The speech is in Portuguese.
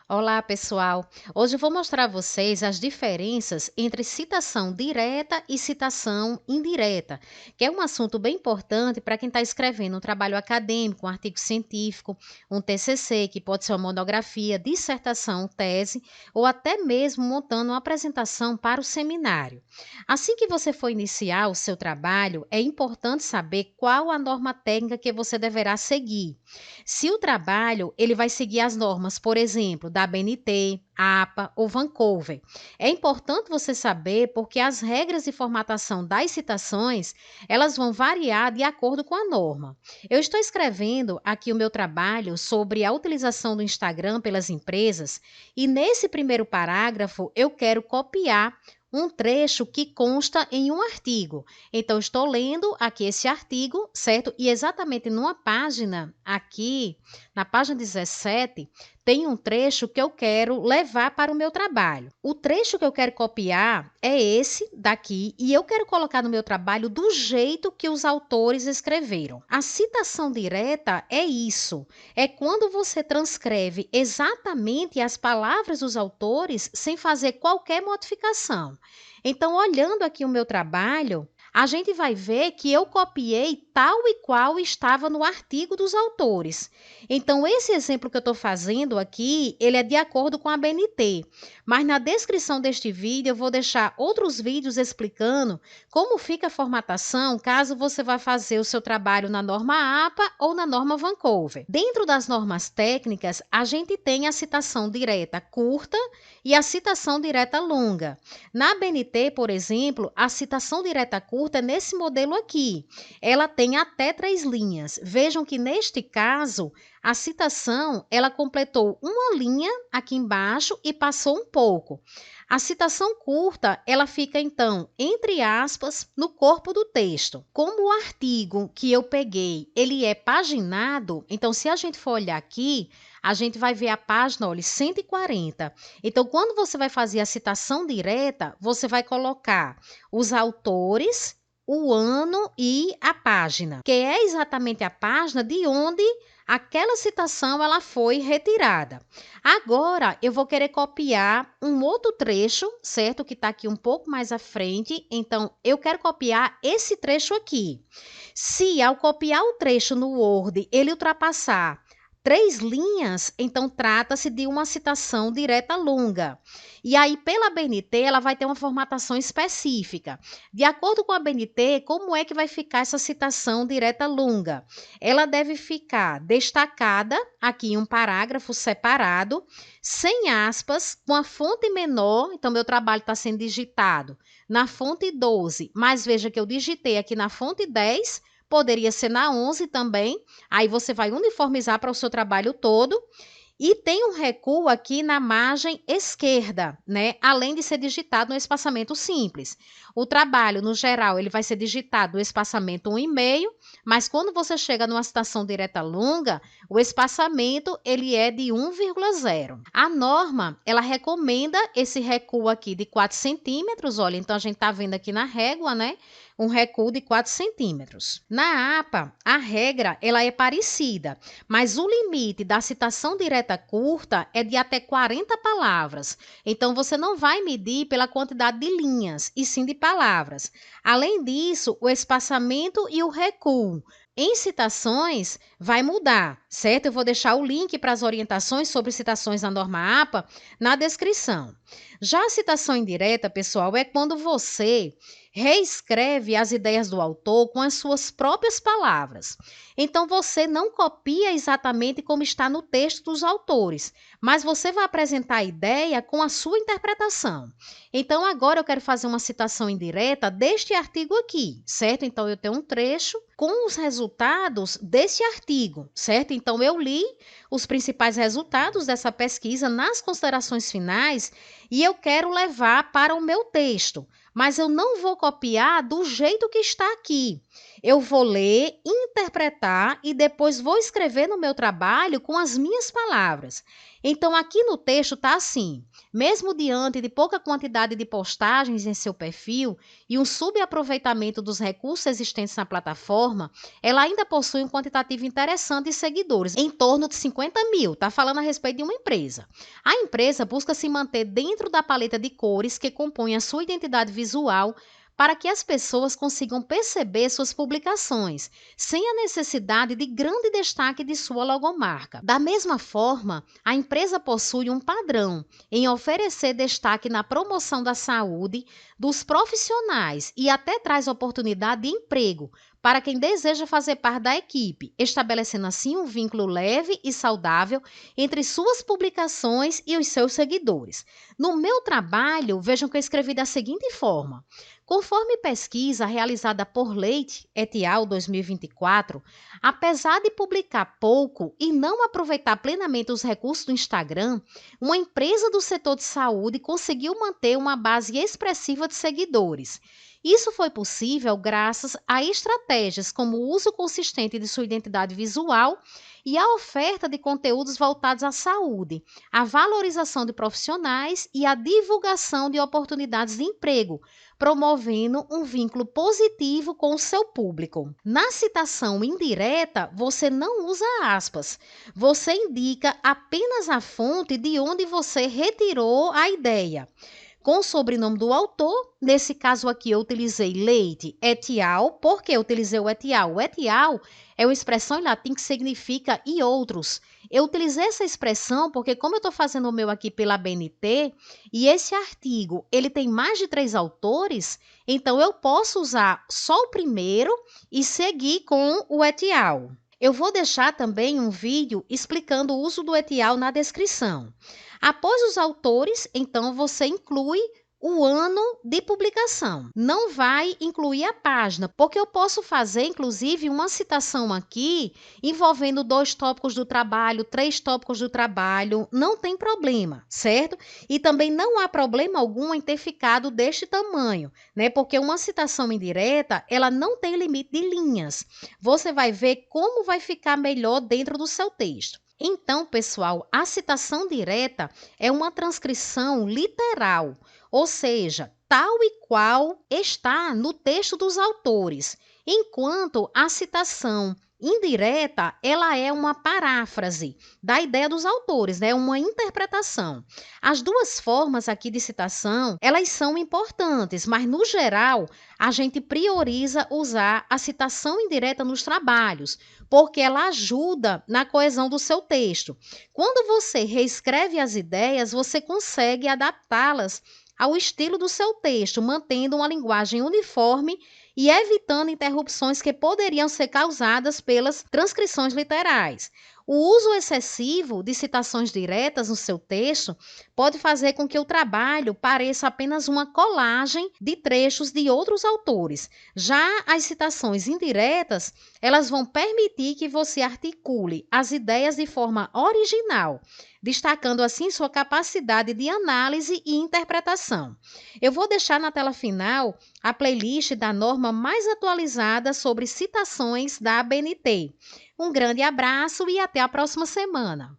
Olá, pessoal! Hoje eu vou mostrar a vocês as diferenças entre citação direta e citação indireta, que é um assunto bem importante para quem está escrevendo um trabalho acadêmico, um artigo científico, um TCC, que pode ser uma monografia, dissertação, tese, ou até mesmo montando uma apresentação para o seminário. Assim que você for iniciar o seu trabalho, é importante saber qual a norma técnica que você deverá seguir. Se o trabalho ele vai seguir as normas, por exemplo, da ABNT, APA ou Vancouver. É importante você saber porque as regras de formatação das citações, elas vão variar de acordo com a norma. Eu estou escrevendo aqui o meu trabalho sobre a utilização do Instagram pelas empresas e nesse primeiro parágrafo eu quero copiar um trecho que consta em um artigo. Então, estou lendo aqui esse artigo, certo? E exatamente numa página aqui, na página 17, tem um trecho que eu quero levar para o meu trabalho. O trecho que eu quero copiar é esse daqui e eu quero colocar no meu trabalho do jeito que os autores escreveram. A citação direta é isso, é quando você transcreve exatamente as palavras dos autores sem fazer qualquer modificação. Então, olhando aqui o meu trabalho, a gente vai ver que eu copiei tal e qual estava no artigo dos autores. Então, esse exemplo que eu estou fazendo aqui, ele é de acordo com a BNT. Mas na descrição deste vídeo, eu vou deixar outros vídeos explicando como fica a formatação caso você vá fazer o seu trabalho na norma APA ou na norma Vancouver. Dentro das normas técnicas, a gente tem a citação direta curta e a citação direta longa. Na BNT, por exemplo, a citação direta curta é nesse modelo aqui. Ela tem até 3 linhas. Vejam que neste caso, a citação ela completou uma linha aqui embaixo e passou um pouco. A citação curta, ela fica então, entre aspas, no corpo do texto. Como o artigo que eu peguei, ele é paginado, então se a gente for olhar aqui, a gente vai ver a página, olha, 140. Então, quando você vai fazer a citação direta, você vai colocar os autores, o ano e a página, que é exatamente a página de onde aquela citação ela foi retirada. Agora, eu vou querer copiar um outro trecho, certo? Que está aqui um pouco mais à frente. Então, eu quero copiar esse trecho aqui. Se, ao copiar o trecho no Word, ele ultrapassar 3 linhas, então trata-se de uma citação direta longa. E aí, pela BNT, ela vai ter uma formatação específica. De acordo com a BNT, como é que vai ficar essa citação direta longa? Ela deve ficar destacada aqui em um parágrafo separado, sem aspas, com a fonte menor. Então, meu trabalho está sendo digitado na fonte 12, mas veja que eu digitei aqui na fonte 10. Poderia ser na 11 também, aí você vai uniformizar para o seu trabalho todo. E tem um recuo aqui na margem esquerda, né? Além de ser digitado no espaçamento simples. O trabalho, no geral, ele vai ser digitado no espaçamento 1,5, mas quando você chega numa citação direta longa, o espaçamento ele é de 1,0. A norma, ela recomenda esse recuo aqui de 4 centímetros, olha, então a gente está vendo aqui na régua, né? Um recuo de 4 centímetros. Na APA, a regra ela é parecida, mas o limite da citação direta curta é de até 40 palavras. Então, você não vai medir pela quantidade de linhas, e sim de palavras. Além disso, o espaçamento e o recuo em citações vai mudar, certo? Eu vou deixar o link para as orientações sobre citações na norma APA na descrição. Já a citação indireta, pessoal, é quando você reescreve as ideias do autor com as suas próprias palavras. Então, você não copia exatamente como está no texto dos autores, mas você vai apresentar a ideia com a sua interpretação. Então, agora eu quero fazer uma citação indireta deste artigo aqui, certo? Então, eu tenho um trecho com os resultados desse artigo, certo? Então, eu li os principais resultados dessa pesquisa nas considerações finais e eu quero levar para o meu texto, mas eu não vou copiar do jeito que está aqui. Eu vou ler, interpretar e depois vou escrever no meu trabalho com as minhas palavras. Então, aqui no texto está assim: mesmo diante de pouca quantidade de postagens em seu perfil e um subaproveitamento dos recursos existentes na plataforma, ela ainda possui um quantitativo interessante de seguidores, em torno de 50 mil. Está falando a respeito de uma empresa. A empresa busca se manter dentro da paleta de cores que compõe a sua identidade visual para que as pessoas consigam perceber suas publicações, sem a necessidade de grande destaque de sua logomarca. Da mesma forma, a empresa possui um padrão em oferecer destaque na promoção da saúde dos profissionais e até traz oportunidade de emprego para quem deseja fazer parte da equipe, estabelecendo assim um vínculo leve e saudável entre suas publicações e os seus seguidores. No meu trabalho, vejam que eu escrevi da seguinte forma: conforme pesquisa realizada por Leite et al. 2024, apesar de publicar pouco e não aproveitar plenamente os recursos do Instagram, uma empresa do setor de saúde conseguiu manter uma base expressiva de seguidores. Isso foi possível graças a estratégias como o uso consistente de sua identidade visual e a oferta de conteúdos voltados à saúde, a valorização de profissionais e a divulgação de oportunidades de emprego, promovendo um vínculo positivo com o seu público. Na citação indireta, você não usa aspas. Você indica apenas a fonte de onde você retirou a ideia. Com o sobrenome do autor, nesse caso aqui eu utilizei Leite et al. Por que eu utilizei o et al? O et al é uma expressão em latim que significa e outros. Eu utilizei essa expressão porque, como eu estou fazendo o meu aqui pela BNT, e esse artigo ele tem mais de 3 autores, então eu posso usar só o primeiro e seguir com o et al. Eu vou deixar também um vídeo explicando o uso do et al na descrição. Após os autores, então você inclui o ano de publicação. Não vai incluir a página, porque eu posso fazer, inclusive, uma citação aqui envolvendo 2 tópicos do trabalho, 3 tópicos do trabalho, não tem problema, certo? E também não há problema algum em ter ficado deste tamanho, né? Porque uma citação indireta, ela não tem limite de linhas. Você vai ver como vai ficar melhor dentro do seu texto. Então, pessoal, a citação direta é uma transcrição literal, ou seja, tal e qual está no texto dos autores, enquanto a citação indireta, ela é uma paráfrase da ideia dos autores, né? Uma interpretação. As duas formas aqui de citação, elas são importantes, mas no geral, a gente prioriza usar a citação indireta nos trabalhos, porque ela ajuda na coesão do seu texto. Quando você reescreve as ideias, você consegue adaptá-las ao estilo do seu texto, mantendo uma linguagem uniforme e evitando interrupções que poderiam ser causadas pelas transcrições literais. O uso excessivo de citações diretas no seu texto pode fazer com que o trabalho pareça apenas uma colagem de trechos de outros autores. Já as citações indiretas, elas vão permitir que você articule as ideias de forma original, destacando assim sua capacidade de análise e interpretação. Eu vou deixar na tela final a playlist da norma mais atualizada sobre citações da ABNT. Um grande abraço e até a próxima semana.